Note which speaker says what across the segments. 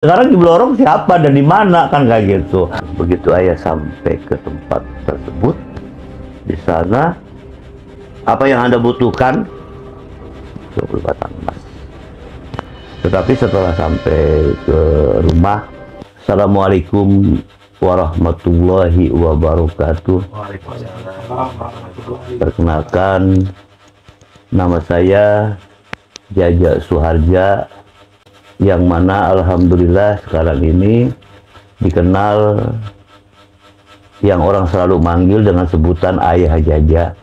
Speaker 1: Sekarang di Blorong siapa dan di mana kan kayak gitu. Begitu ayah sampai ke tempat tersebut, di sana apa yang Anda butuhkan 20 batang emas. Tetapi setelah sampai ke rumah, Assalamualaikum warahmatullahi wabarakatuh. Perkenalkan, nama saya Jaja Suharja, yang mana alhamdulillah sekarang ini dikenal yang orang selalu manggil dengan sebutan Ayah Jaja.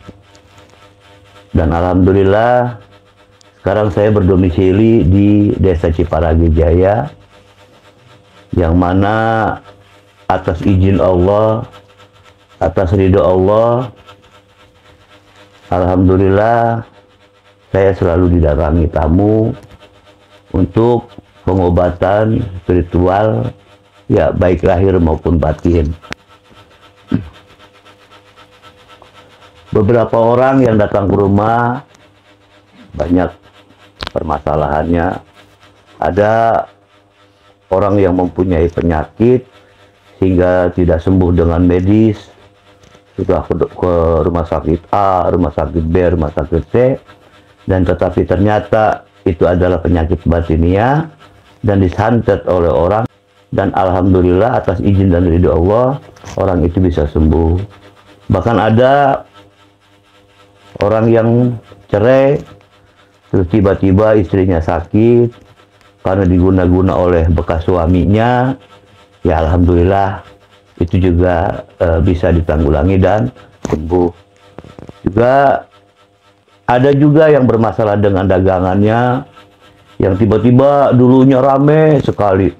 Speaker 1: Dan alhamdulillah sekarang saya berdomisili di Desa Ciparagi Jaya, yang mana atas izin Allah, atas ridho Allah, alhamdulillah saya selalu didatangi tamu untuk pengobatan spiritual, ya baik lahir maupun batin. Beberapa orang yang datang ke rumah banyak permasalahannya. Ada orang yang mempunyai penyakit sehingga tidak sembuh dengan medis, sudah ke rumah sakit A, rumah sakit B, rumah sakit C, dan tetapi ternyata itu adalah penyakit batinia dan disantet oleh orang, dan alhamdulillah atas izin dan ridho Allah orang itu bisa sembuh. Bahkan ada orang yang cerai terus tiba-tiba istrinya sakit karena diguna-guna oleh bekas suaminya, ya alhamdulillah itu juga bisa ditanggulangi dan sembuh. Juga ada juga yang bermasalah dengan dagangannya, yang tiba-tiba dulunya rame sekali.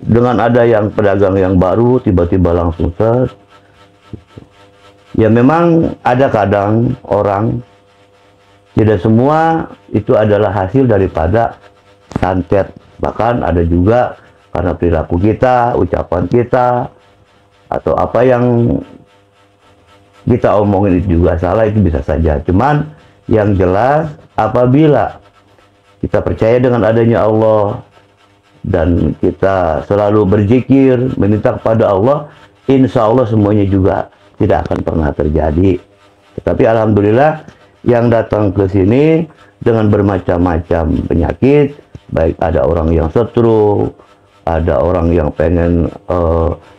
Speaker 1: Dengan ada yang pedagang yang baru, tiba-tiba langsung set. Ya memang ada kadang orang, tidak semua itu adalah hasil daripada santet. Bahkan ada juga karena perilaku kita, ucapan kita, atau apa yang kita omongin itu juga salah, itu bisa saja. Cuman yang jelas apabila kita percaya dengan adanya Allah dan kita selalu berzikir, meminta kepada Allah, insya Allah semuanya juga tidak akan pernah terjadi. Tetapi alhamdulillah yang datang ke sini dengan bermacam-macam penyakit, baik ada orang yang stroke, ada orang yang pengen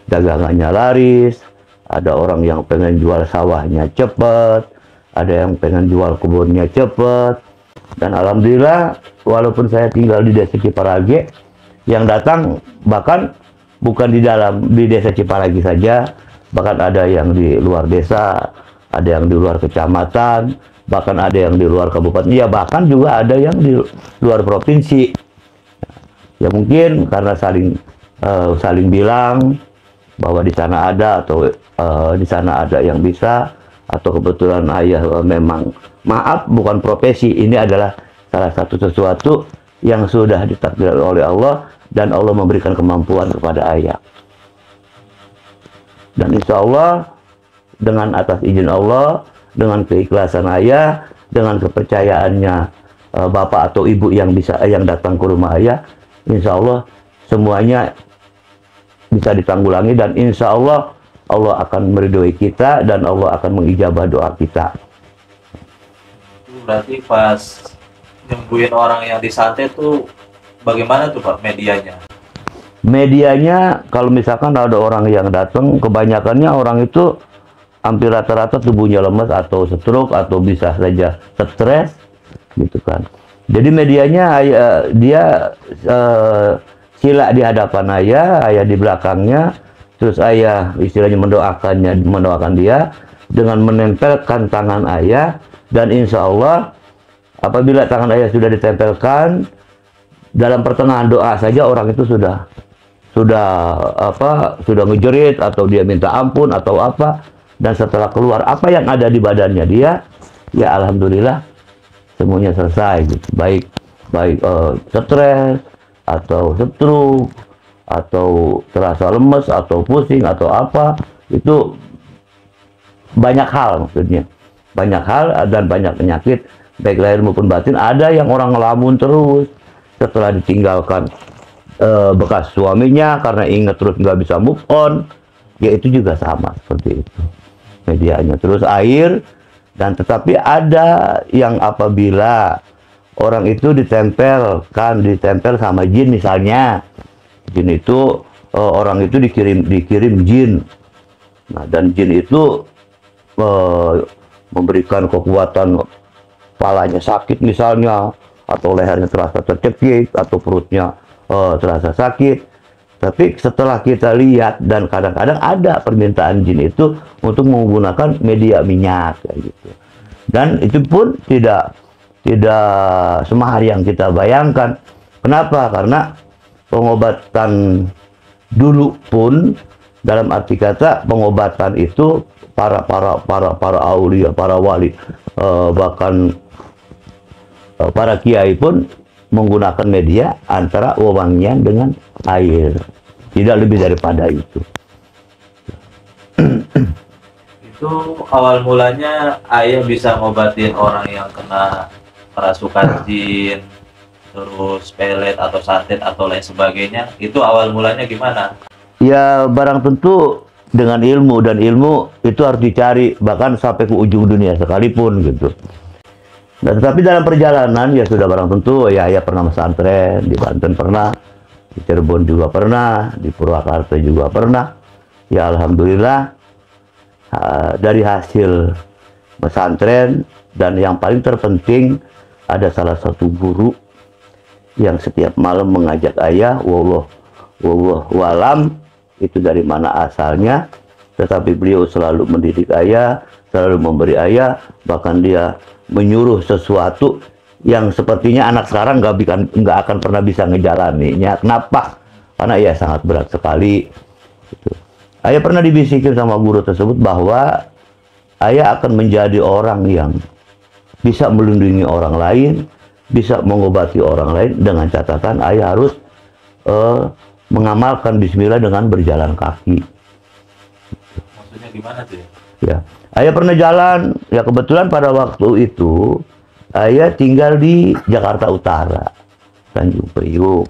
Speaker 1: dagangannya laris, ada orang yang pengen jual sawahnya cepat, ada yang pengen jual kebunnya cepat. Dan alhamdulillah walaupun saya tinggal di Desa Ciparagi, yang datang bahkan bukan di Desa Ciparagi saja, bahkan ada yang di luar desa, ada yang di luar kecamatan, bahkan ada yang di luar kabupaten, ya bahkan juga ada yang di luar provinsi. Ya mungkin karena saling bilang bahwa di sana ada, atau di sana ada yang bisa, atau kebetulan ayah memang, maaf bukan profesi, ini adalah salah satu sesuatu yang sudah ditakdirkan oleh Allah, dan Allah memberikan kemampuan kepada ayah. Dan insya Allah dengan atas izin Allah, dengan keikhlasan ayah, dengan kepercayaannya bapak atau ibu yang datang ke rumah ayah, insya Allah semuanya bisa ditanggulangi, dan insya Allah Allah akan meridhoi kita dan Allah akan mengijabah doa kita.
Speaker 2: Berarti pas nyembuhin orang yang disantet tuh bagaimana tuh Pak medianya?
Speaker 1: Medianya kalau misalkan ada orang yang datang, kebanyakannya orang itu hampir rata-rata tubuhnya lemas atau stroke atau bisa saja stres gitu kan. Jadi medianya dia sila di hadapan ayah di belakangnya, terus ayah istilahnya mendoakan dia dengan menempelkan tangan ayah, dan insya Allah apabila tangan ayah sudah ditempelkan, dalam pertengahan doa saja orang itu sudah ngejerit atau dia minta ampun atau apa, dan setelah keluar apa yang ada di badannya dia, ya alhamdulillah semuanya selesai gitu. Baik stres atau stroke atau terasa lemes atau pusing atau apa, itu banyak hal, maksudnya banyak hal dan banyak penyakit baik lahir maupun batin. Ada yang orang ngelamun terus setelah ditinggalkan bekas suaminya karena ingat terus nggak bisa move on, ya itu juga sama seperti itu medianya. Terus air, dan tetapi ada yang apabila orang itu ditempel sama jin misalnya, jin itu orang itu dikirim jin, nah dan jin itu memberikan kekuatan, kepalanya sakit misalnya, atau lehernya terasa tercekik, atau perutnya terasa sakit. Tapi setelah kita lihat, dan kadang-kadang ada permintaan jin itu untuk menggunakan media minyak kayak gitu. Dan itu pun tidak semahal yang kita bayangkan. Kenapa? Karena pengobatan dulu pun, dalam arti kata pengobatan itu para aulia, para wali, bahkan para kiai pun menggunakan media antara wewangian dengan air, tidak lebih daripada itu.
Speaker 2: Itu awal mulanya ayah bisa ngobatin orang yang kena kerasukan jin, terus pelet atau santet atau lain sebagainya. Itu awal mulanya gimana?
Speaker 1: Ya barang tentu dengan ilmu, dan ilmu itu harus dicari bahkan sampai ke ujung dunia sekalipun gitu. Nah, tetapi dalam perjalanan ya sudah barang tentu ya pernah pesantren di Banten, pernah di Cirebon juga pernah, di Purwakarta juga pernah. Ya alhamdulillah dari hasil pesantren, dan yang paling terpenting ada salah satu guru yang setiap malam mengajak ayah, wallahu alam itu dari mana asalnya, tetapi beliau selalu mendidik ayah, selalu memberi ayah, bahkan dia menyuruh sesuatu yang sepertinya anak sekarang nggak akan pernah bisa ngejalaninya. Kenapa? Karena ia sangat berat sekali. Gitu. Ayah pernah dibisikin sama guru tersebut bahwa ayah akan menjadi orang yang bisa melindungi orang lain, bisa mengobati orang lain, dengan catatan ayah harus mengamalkan bismillah dengan berjalan kaki.
Speaker 2: Maksudnya gimana tuh?
Speaker 1: Ya, ayah pernah jalan, ya kebetulan pada waktu itu ayah tinggal di Jakarta Utara, Tanjung Priuk.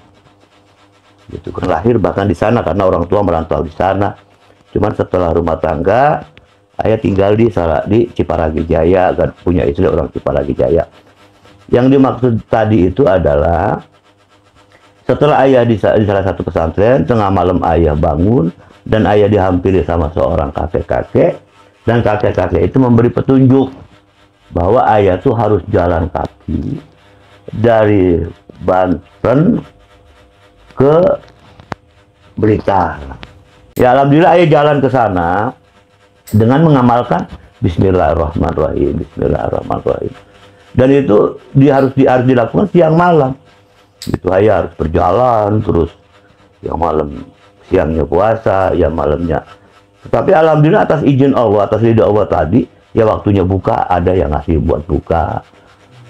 Speaker 1: Gitu kan, lahir bahkan di sana karena orang tua merantau di sana. Cuman setelah rumah tangga, ayah tinggal di Ciparagi Jaya, kan punya istri orang Ciparagi Jaya. Yang dimaksud tadi itu adalah setelah ayah di salah satu pesantren, tengah malam ayah bangun dan ayah dihampiri sama seorang kakek-kakek. Dan kakek-kakek itu memberi petunjuk bahwa ayah tuh harus jalan kaki dari Banten ke Blitar. Ya alhamdulillah ayah jalan ke sana dengan mengamalkan Bismillahirrahmanirrahim, Bismillahirrahmanirrahim. Dan itu harus dilakukan siang malam. Itu ayah harus berjalan terus, yang malam, siangnya puasa, yang malamnya. Tapi alhamdulillah atas izin Allah, atas ridha Allah tadi, ya waktunya buka, ada yang ngasih buat buka.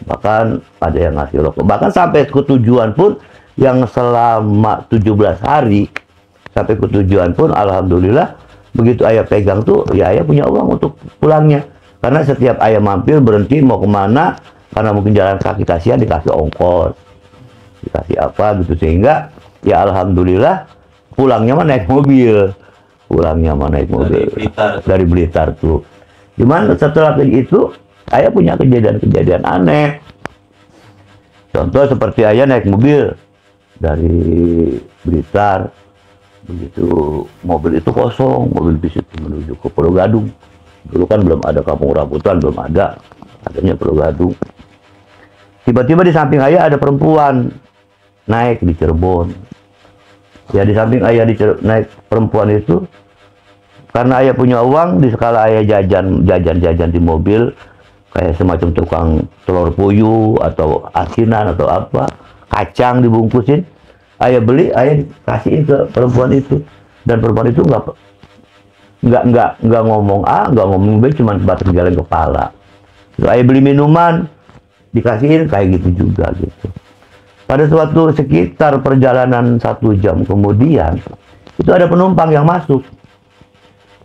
Speaker 1: Bahkan ada yang ngasih rokok. Bahkan sampai ke tujuan pun, yang selama 17 hari, sampai ke tujuan pun, alhamdulillah, begitu ayah pegang tuh, ya ayah punya uang untuk pulangnya. Karena setiap ayah mampir, berhenti, mau kemana, karena mungkin jalan kaki kasihan, dikasih ongkos. Dikasih apa gitu, sehingga, ya alhamdulillah, pulangnya mah naik mobil. Pulangnya mana naik mobil dari Blitar tuh. Cuman setelah itu ayah punya kejadian-kejadian aneh. Contoh seperti ayah naik mobil dari Blitar, begitu mobil itu kosong, mobil bis itu menuju ke Pulau Gadung. Dulu kan belum ada Kampung Rambutan, belum ada, adanya Pulau Gadung. Tiba-tiba di samping ayah ada perempuan naik di Cirebon. Ya di samping ayah naik perempuan itu, karena ayah punya uang, di skala ayah jajan di mobil, kayak semacam tukang telur puyuh atau asinan atau apa, kacang dibungkusin, ayah beli, ayah kasihin ke perempuan itu, dan perempuan itu nggak ngomong A, nggak ngomong B, cuma batas geleng kepala. Terus ayah beli minuman, dikasihin kayak gitu juga gitu. Pada suatu sekitar perjalanan 1 jam kemudian, itu ada penumpang yang masuk.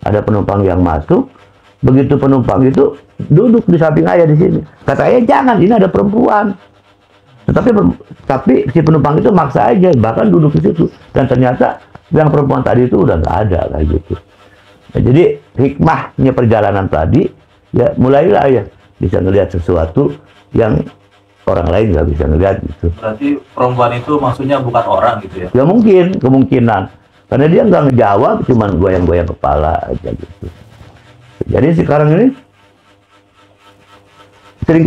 Speaker 1: Ada penumpang yang masuk, begitu penumpang itu duduk di samping ayah di sini. Kata ayah, jangan, ini ada perempuan. Tapi si penumpang itu maksa aja, bahkan duduk di situ, dan ternyata yang perempuan tadi itu udah nggak ada kayak gitu. Nah, jadi hikmahnya perjalanan tadi, ya mulailah ya bisa ngelihat sesuatu yang orang lain nggak bisa ngelihat gitu.
Speaker 2: Berarti perempuan itu maksudnya bukan orang gitu ya?
Speaker 1: Ya mungkin, kemungkinan. Karena dia nggak ngejawab, cuman goyang-goyang kepala aja gitu. Jadi sekarang ini sering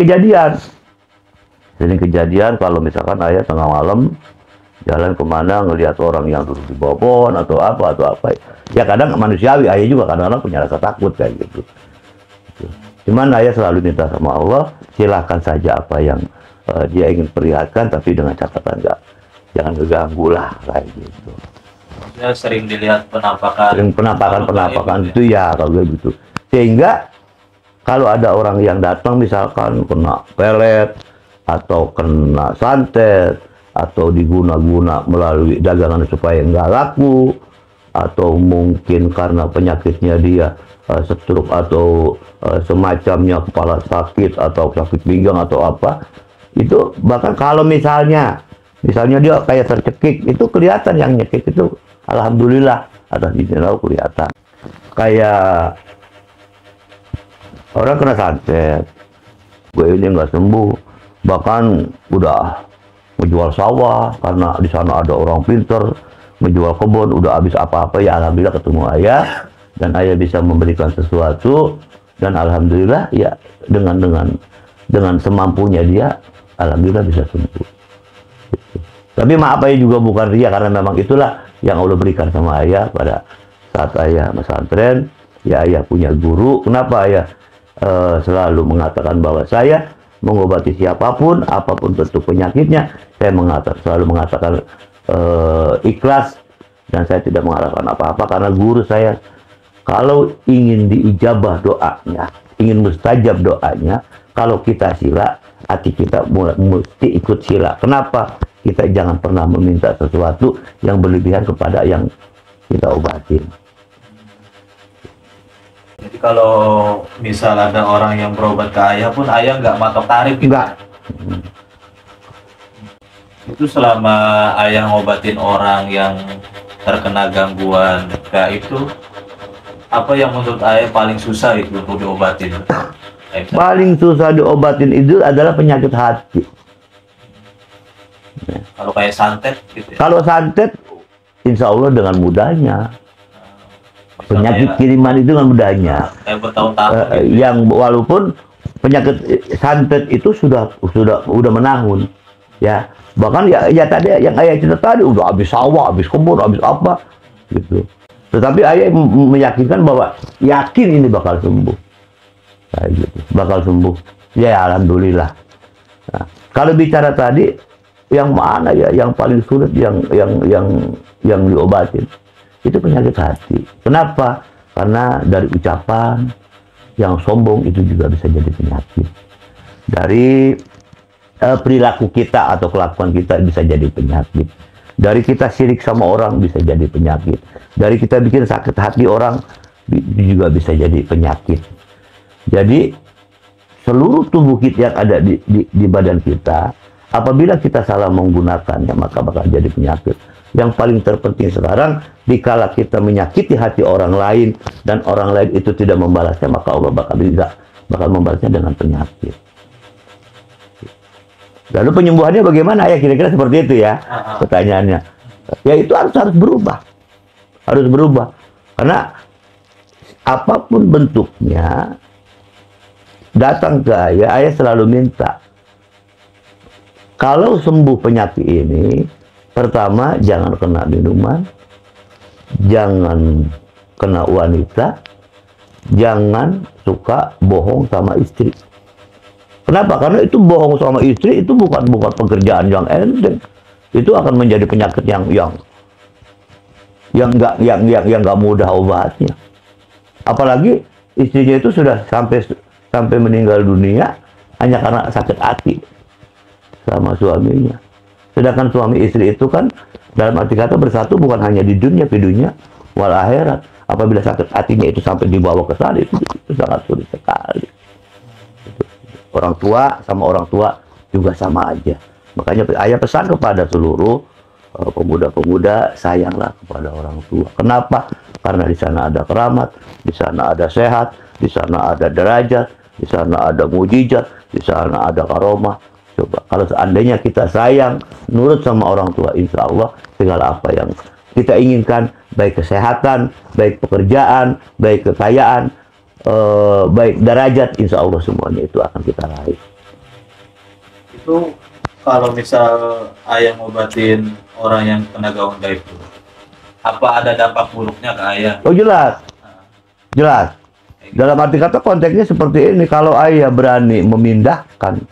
Speaker 1: kejadian kalau misalkan ayah tengah malam jalan kemana ngelihat orang yang duduk di bawah pohon atau apa. Ya kadang manusiawi, ayah juga kadang-kadang punya rasa takut kayak gitu. Cuman ayah selalu minta sama Allah, silahkan saja apa yang dia ingin perlihatkan, tapi dengan catatan jangan keganggu lah kayak gitu.
Speaker 2: Maksudnya sering dilihat penampakan
Speaker 1: Itu ya kalau gitu. Sehingga kalau ada orang yang datang misalkan kena pelet atau kena santet atau diguna-guna melalui dagangan supaya nggak laku, atau mungkin karena penyakitnya dia stroke atau semacamnya, kepala sakit atau sakit pinggang atau apa, itu bahkan kalau misalnya dia kayak tercekik, itu kelihatan yang nyekik itu, alhamdulillah atas izin Allah kelihatan. Kayak orang kena santet, gue ini nggak sembuh, bahkan udah menjual sawah karena di sana ada orang pinter, menjual kebun, udah habis apa-apa, ya alhamdulillah ketemu ayah, dan ayah bisa memberikan sesuatu, dan alhamdulillah ya dengan semampunya dia, alhamdulillah bisa sembuh. Tapi maaf ayah juga bukan ria, karena memang itulah yang Allah berikan sama ayah pada saat ayah pesantren. Ya ayah punya guru. Kenapa ayah selalu mengatakan bahwa saya mengobati siapapun, apapun bentuk penyakitnya, saya selalu mengatakan ikhlas, dan saya tidak mengharapkan apa-apa, karena guru saya kalau ingin diijabah doanya, ingin mustajab doanya, kalau kita sila, hati kita mesti ikut sila. Kenapa? Kita jangan pernah meminta sesuatu yang berlebihan kepada yang kita obatin.
Speaker 2: Jadi kalau misal ada orang yang berobat ke ayah pun, ayah nggak matok tarif gitu?
Speaker 1: Enggak.
Speaker 2: Itu selama ayah ngobatin orang yang terkena gangguan kayak itu, apa yang menurut ayah paling susah itu untuk diobatin?
Speaker 1: Paling susah diobatin itu adalah penyakit hati.
Speaker 2: Kalau kayak santet gitu ya?
Speaker 1: Kalau santet, insya Allah dengan mudahnya. Penyakit kiriman itu dengan mudahnya.
Speaker 2: Kayak bertahun-tahun gitu.
Speaker 1: Yang walaupun penyakit santet itu sudah menahun, ya. Bahkan ya tadi yang ayah cerita tadi, udah habis sawah, habis kebun, habis apa gitu. Tetapi ayah meyakinkan bahwa yakin ini bakal sembuh. Kayak gitu. Bakal sembuh. Ya alhamdulillah. Nah, kalau bicara tadi yang mana ya yang paling sulit yang diobatin? Itu penyakit hati. Kenapa? Karena dari ucapan yang sombong itu juga bisa jadi penyakit. Dari perilaku kita atau kelakuan kita bisa jadi penyakit. Dari kita sirik sama orang bisa jadi penyakit. Dari kita bikin sakit hati orang juga bisa jadi penyakit. Jadi seluruh tubuh kita yang ada di badan kita, apabila kita salah menggunakannya, maka bakal jadi penyakit. Yang paling terpenting sekarang, dikala kita menyakiti hati orang lain dan orang lain itu tidak membalasnya, maka Allah bakal membalasnya dengan penyakit. Lalu penyembuhannya bagaimana ya? Kira-kira seperti itu ya pertanyaannya. Ya itu harus berubah. Harus berubah. Karena apapun bentuknya, datang ke ayah selalu minta. Kalau sembuh penyakit ini, pertama, jangan kena minuman, jangan kena wanita, jangan suka bohong sama istri. Kenapa? Karena itu bohong sama istri itu bukan pekerjaan yang enteng. Itu akan menjadi penyakit yang nggak mudah obatnya. Apalagi istrinya itu sudah sampai meninggal dunia hanya karena sakit hati sama suaminya. Sedangkan suami istri itu kan dalam arti kata bersatu bukan hanya di dunia, wal akhirat. Apabila sakit hatinya itu sampai dibawa ke sana, itu sangat sulit sekali. Orang tua sama orang tua juga sama aja. Makanya ayah pesan kepada seluruh pemuda-pemuda, sayanglah kepada orang tua. Kenapa? Karena di sana ada keramat, di sana ada sehat, di sana ada derajat, di sana ada mujizat, di sana ada karomah. Coba kalau seandainya kita sayang, nurut sama orang tua, insya Allah segala apa yang kita inginkan, baik kesehatan, baik pekerjaan, baik kekayaan, baik derajat, insya Allah semuanya itu akan kita raih.
Speaker 2: Itu kalau misal ayah ngobatin orang yang kena gawang gaib itu, apa ada dampak buruknya ke ayah?
Speaker 1: Oh jelas, jelas. Dalam arti kata konteksnya seperti ini, kalau ayah berani memindahkan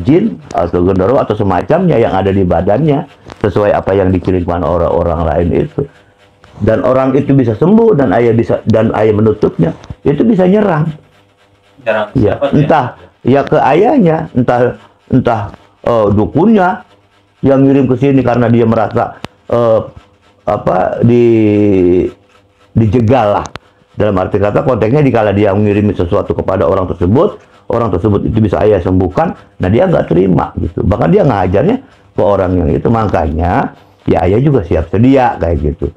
Speaker 1: jin atau genderuwo atau semacamnya yang ada di badannya sesuai apa yang dikirimkan orang-orang lain itu, dan orang itu bisa sembuh dan ayah menutupnya, itu bisa nyerang. Ya, entah ya ke ayahnya, entah dukunnya yang ngirim ke sini karena dia merasa dijegal lah. Dalam arti kata konteksnya dikala dia mengirim sesuatu kepada orang tersebut itu bisa ayah sembuhkan, nah dia nggak terima gitu. Bahkan dia ngajarnya ke orang yang itu, makanya ya ayah juga siap sedia kayak gitu.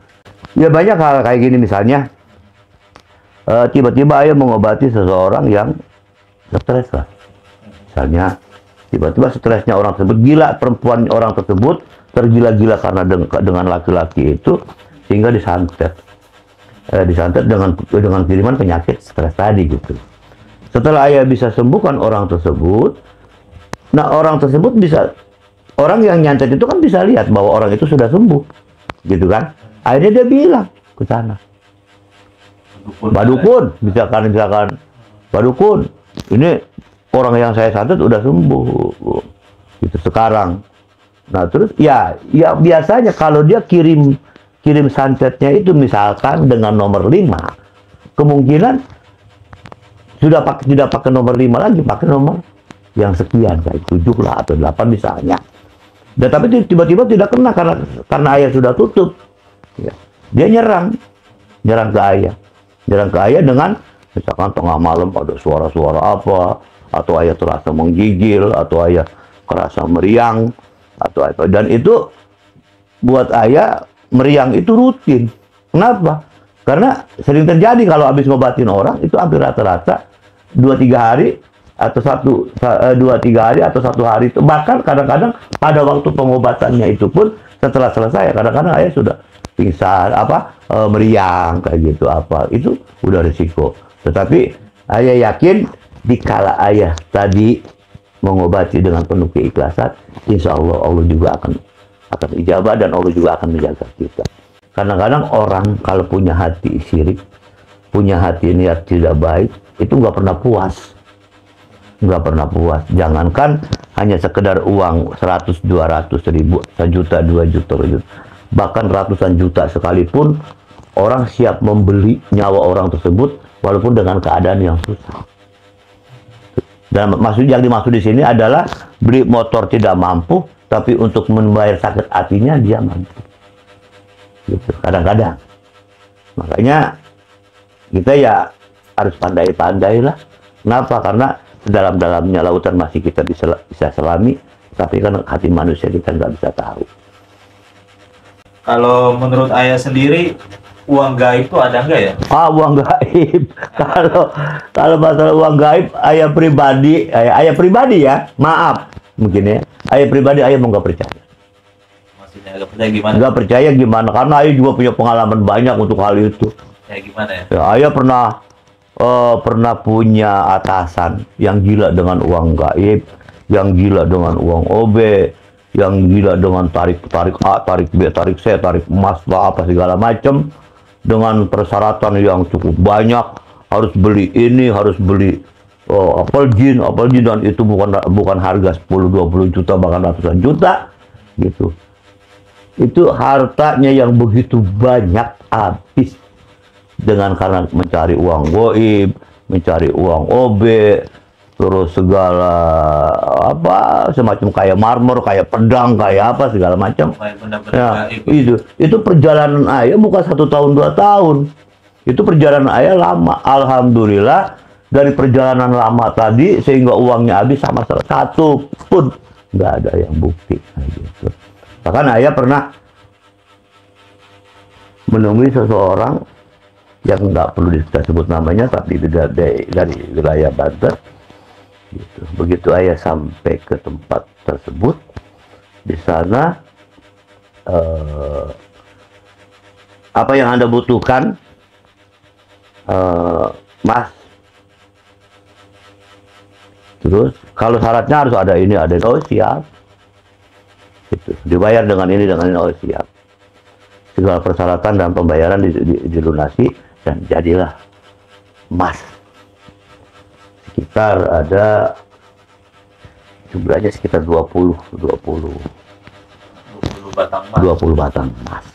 Speaker 1: Ya banyak hal kayak gini, misalnya tiba-tiba ayah mengobati seseorang yang stres lah. Misalnya tiba-tiba stresnya orang tersebut, gila perempuan orang tersebut, tergila-gila karena dengan laki-laki itu, sehingga disantet dengan kiriman penyakit stres tadi gitu. Setelah ayah bisa sembuhkan orang tersebut, nah orang tersebut bisa, orang yang nyantet itu kan bisa lihat bahwa orang itu sudah sembuh gitu kan. Akhirnya dia bilang ke sana, Pak Dukun, misalkan Pak Dukun, ini orang yang saya santet udah sembuh gitu sekarang. Nah terus ya biasanya kalau dia kirim santetnya itu misalkan dengan nomor 5, kemungkinan tidak pakai nomor 5 lagi, pakai nomor yang sekian, kayak 7 lah atau 8 misalnya. Dan tapi tiba-tiba tidak kena karena ayah sudah tutup. Ya. Dia nyerang ke ayah dengan misalkan tengah malam ada suara-suara apa, atau ayah terasa menggigil, atau ayah kerasa meriang, atau apa. Dan itu buat ayah meriang itu rutin. Kenapa? Karena sering terjadi kalau habis ngobatin orang itu hampir rata-rata 2-3 hari atau 2-3 hari atau 1 hari itu. Bahkan kadang-kadang pada waktu pengobatannya itu pun setelah selesai, kadang-kadang ayah sudah pingsan, meriang kayak gitu apa. Itu udah risiko. Tetapi ayah yakin dikala ayah tadi mengobati dengan penuh keikhlasan, insya Allah Allah juga akan ijabah dan Allah juga akan menjaga kita. Kadang-kadang orang kalau punya hati syirik, punya hati niat tidak baik, itu nggak pernah puas. Jangankan hanya sekedar uang 100, 200 ribu, 1 juta, 2 juta, bahkan ratusan juta sekalipun, orang siap membeli nyawa orang tersebut walaupun dengan keadaan yang susah. Dan yang dimaksud di sini adalah beli motor tidak mampu, tapi untuk membayar sakit hatinya dia mampu. Gitu, kadang-kadang. Makanya kita ya harus pandai-pandai lah. Kenapa? Karena sedalam-dalamnya lautan masih kita bisa selami, tapi kan hati manusia kita nggak bisa tahu.
Speaker 2: Kalau menurut ayah sendiri, uang gaib itu ada nggak ya?
Speaker 1: Uang gaib. Kalau masalah uang gaib, ayah pribadi ya, maaf mungkin ya. Ayah pribadi ayah mau nggak percaya.
Speaker 2: Maksudnya nggak percaya gimana?
Speaker 1: Nggak percaya gimana? Karena ayah juga punya pengalaman banyak untuk hal itu.
Speaker 2: Kayak gimana ya?
Speaker 1: Ayah pernah punya atasan yang gila dengan uang gaib, yang gila dengan uang OB, yang gila dengan tarik A, tarik B, tarik C, tarik emas, apa segala macam, dengan persyaratan yang cukup banyak, harus beli ini, harus beli apel jin, dan itu bukan harga 10-20 juta, bahkan ratusan juta gitu. Itu hartanya yang begitu banyak habis karena mencari uang goib, mencari uang OB, terus segala semacam kayak marmer, kayak pedang, kayak apa segala macam. Ya, itu perjalanan ayah bukan 1 tahun 2 tahun. Itu perjalanan ayah lama. Alhamdulillah dari perjalanan lama tadi sehingga uangnya habis sama satu pun nggak ada yang bukti. Nah, gitu. Bahkan ayah pernah menemui seseorang yang nggak perlu kita sebut namanya, tapi dari wilayah Banten. Gitu. Begitu ayah sampai ke tempat tersebut, di sana apa yang Anda butuhkan, Mas. Terus kalau syaratnya harus ada ini, ada oh siap. Gitu. Dibayar dengan ini oh siap. Segala persyaratan dan pembayaran dilunasi dan jadilah emas. Sekitar ada jumlahnya sekitar 20
Speaker 2: batang emas.
Speaker 1: 20 batang emas.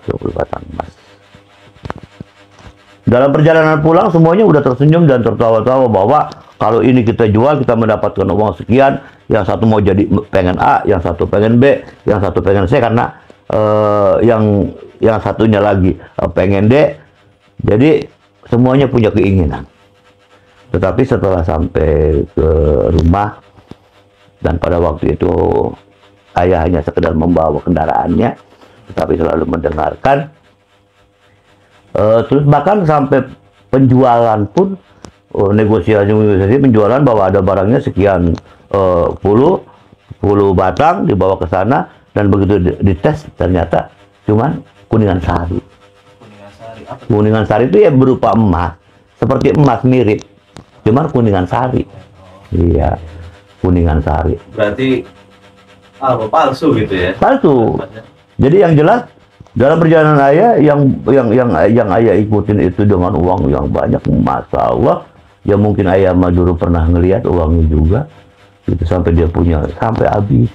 Speaker 1: 20 batang emas. Dalam perjalanan pulang semuanya udah tersenyum dan tertawa-tawa bahwa kalau ini kita jual kita mendapatkan uang sekian, yang satu mau jadi pengen A, yang satu pengen B, yang satu pengen C, karena yang satunya lagi pengen D. Jadi semuanya punya keinginan. Tetapi setelah sampai ke rumah dan pada waktu itu ayah hanya sekedar membawa kendaraannya, tetapi selalu mendengarkan. Terus bahkan sampai penjualan pun negosiasi penjualan bahwa ada barangnya sekian puluh batang dibawa ke sana, dan begitu dites ternyata cuman kuningan sari.
Speaker 2: Kuningan sari. Apa?
Speaker 1: Kuningan sari itu ya berupa emas, seperti emas mirip, cuman kuningan sari. Iya, kuningan sari.
Speaker 2: Berarti apa palsu gitu ya?
Speaker 1: Palsu. Jadi yang jelas dalam perjalanan ayah yang ayah ikutin itu dengan uang yang banyak, masya Allah. Ya mungkin ayah mah dulu pernah ngelihat uangnya juga, itu sampai dia punya sampai habis,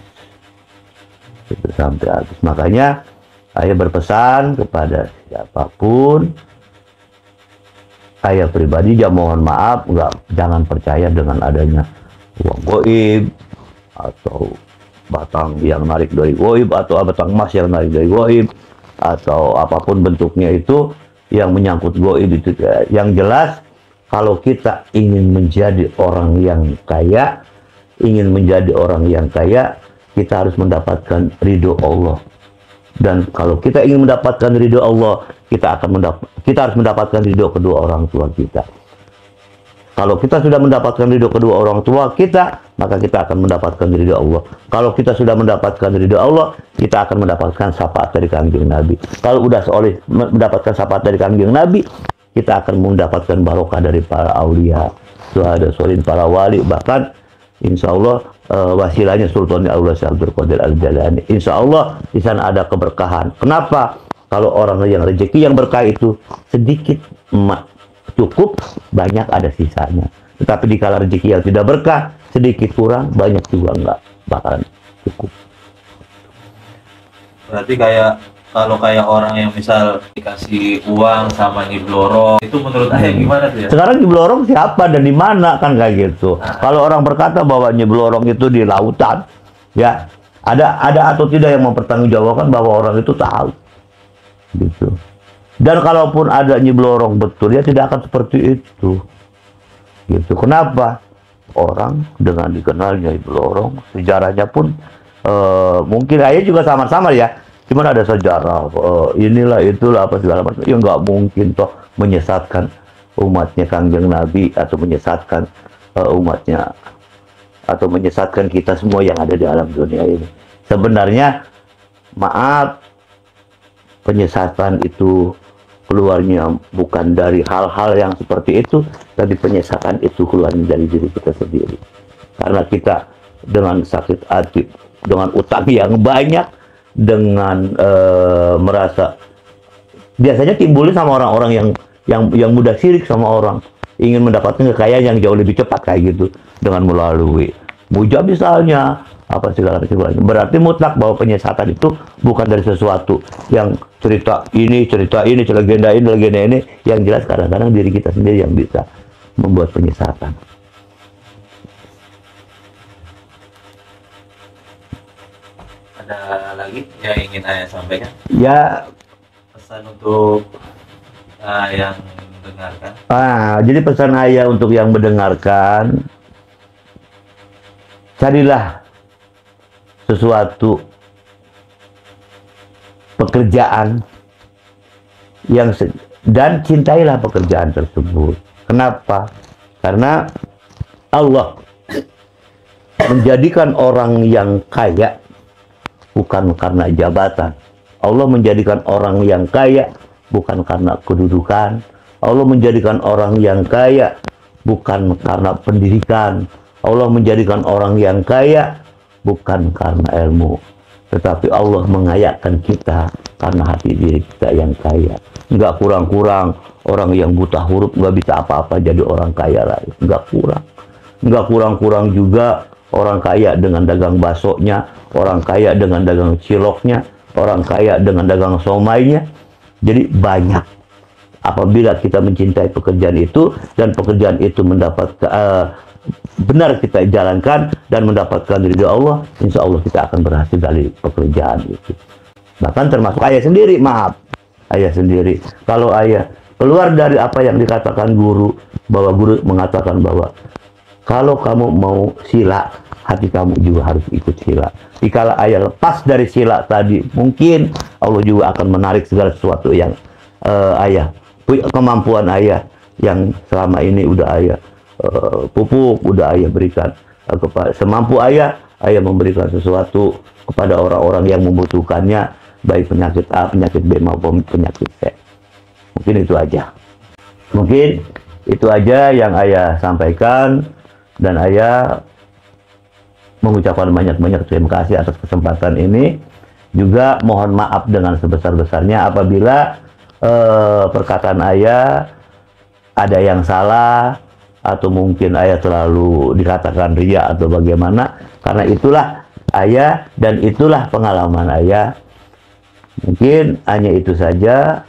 Speaker 1: itu sampai habis. Makanya ayah berpesan kepada siapapun, ayah pribadi ya mohon maaf, jangan percaya dengan adanya uang goib atau batang yang narik dari goib atau batang emas yang narik dari goib atau apapun bentuknya itu yang menyangkut goib itu. Yang jelas kalau kita ingin menjadi orang yang kaya, kita harus mendapatkan ridho Allah. Dan kalau kita ingin mendapatkan ridho Allah, kita harus mendapatkan ridho kedua orang tua kita. Kalau kita sudah mendapatkan ridho kedua orang tua kita, maka kita akan mendapatkan ridho Allah. Kalau kita sudah mendapatkan ridho Allah, kita akan mendapatkan syafaat dari Kanjeng Nabi. Kalau sudah mendapatkan syafaat dari Kanjeng Nabi, kita akan mendapatkan barokah dari para aulia, syuhada, sholihin, para wali, bahkan insya Allah wasilahnya Sultannya Allah Syekh Abdul Qadir Al-Jailani. Insya Allah di sana ada keberkahan. Kenapa? Kalau orang yang rezeki yang berkah itu sedikit cukup, banyak ada sisanya. Tetapi di kala rezeki yang tidak berkah, sedikit kurang, banyak juga nggak bakalan cukup.
Speaker 2: Berarti kalau kayak orang yang misal dikasih uang sama Nyi Blorong, itu menurut ayah gimana tuh ya?
Speaker 1: Sekarang Nyi Blorong siapa dan di mana kan kayak gitu. Kalau orang berkata bahwa Nyi Blorong itu di lautan, ya ada atau tidak yang mempertanggungjawabkan bahwa orang itu tahu, gitu. Dan kalaupun ada Nyi Blorong betul, ya tidak akan seperti itu, gitu. Kenapa? Orang dengan dikenalnya Nyi Blorong, sejarahnya pun mungkin ayah juga sama-sama ya. Cuman ada sejarah, inilah itulah apa segala macam. Ya nggak mungkin toh menyesatkan umatnya Kanjeng Nabi atau menyesatkan umatnya atau menyesatkan kita semua yang ada di alam dunia ini. Sebenarnya maaf, penyesatan itu keluarnya bukan dari hal-hal yang seperti itu, tapi penyesatan itu keluarnya dari diri kita sendiri. Karena kita dengan sakit hati, dengan utang yang banyak, dengan merasa biasanya timbulnya sama orang-orang yang mudah sirik sama orang, ingin mendapatkan kekayaan yang jauh lebih cepat kayak gitu dengan melalui muja misalnya apa segala macam. Berarti mutlak bahwa penyesatan itu bukan dari sesuatu yang cerita ini, legenda ini, yang jelas kadang-kadang diri kita sendiri yang bisa membuat penyesatan.
Speaker 2: Ada lagi yang ingin ayah sampaikan?
Speaker 1: Ya,
Speaker 2: Pesan untuk yang mendengarkan.
Speaker 1: Jadi pesan ayah untuk yang mendengarkan, carilah sesuatu pekerjaan dan cintailah pekerjaan tersebut. Kenapa? Karena Allah menjadikan orang yang kaya bukan karena jabatan. Allah menjadikan orang yang kaya bukan karena kedudukan. Allah menjadikan orang yang kaya bukan karena pendidikan. Allah menjadikan orang yang kaya bukan karena ilmu. Tetapi Allah mengayakan kita karena hati diri kita yang kaya. Nggak kurang-kurang orang yang buta huruf nggak bisa apa-apa jadi orang kaya lagi. Nggak kurang. Nggak kurang-kurang juga orang kaya dengan dagang baksonya, orang kaya dengan dagang ciloknya, orang kaya dengan dagang somainya. Jadi banyak. Apabila kita mencintai pekerjaan itu dan pekerjaan itu benar kita jalankan dan mendapatkan ridho Allah, insya Allah kita akan berhasil dari pekerjaan itu. Bahkan termasuk ayah sendiri, ayah sendiri. Kalau ayah keluar dari apa yang dikatakan guru, bahwa guru mengatakan bahwa kalau kamu mau sila, hati kamu juga harus ikut sila. Dikala ayah lepas dari sila tadi, mungkin Allah juga akan menarik segala sesuatu yang ayah, kemampuan ayah yang selama ini udah ayah pupuk, udah ayah berikan kepada semampu ayah memberikan sesuatu kepada orang-orang yang membutuhkannya, baik penyakit A, penyakit B maupun penyakit C. Mungkin itu aja. Mungkin itu aja yang ayah sampaikan, dan ayah mengucapkan banyak-banyak terima kasih atas kesempatan ini. Juga mohon maaf dengan sebesar-besarnya apabila perkataan ayah ada yang salah, atau mungkin ayah terlalu dikatakan ria atau bagaimana, karena itulah ayah dan itulah pengalaman ayah. Mungkin hanya itu saja.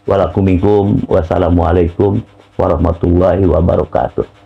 Speaker 1: Wassalamualaikum warahmatullahi wabarakatuh.